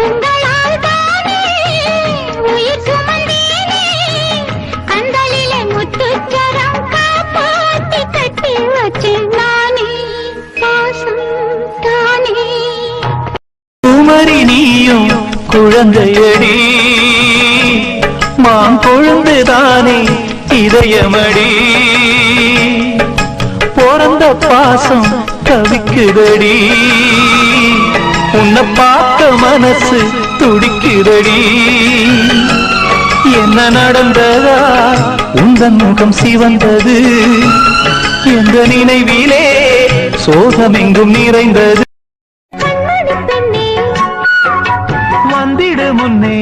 உங்களால் தானே உயிர் சுமந்தேனே கண்களிலே முத்துச்சரம் காப்பாத்தி கட்டி வச்சேன் நானே பாசம் தானே குமரி நீயும் குழந்தையடி மான் கொழுந்துதானே இதயமடி பிறந்த பாசம் தவிக்குதடி உன்னை பார்த்த மனசு துடிக்குதடி என்ன நடந்ததா உந்தன் முகம் சிவந்தது எந்த நினைவிலே சோகமெங்கும் நிறைந்தது கண்மணி பெண்ணே வந்திடு முன்னே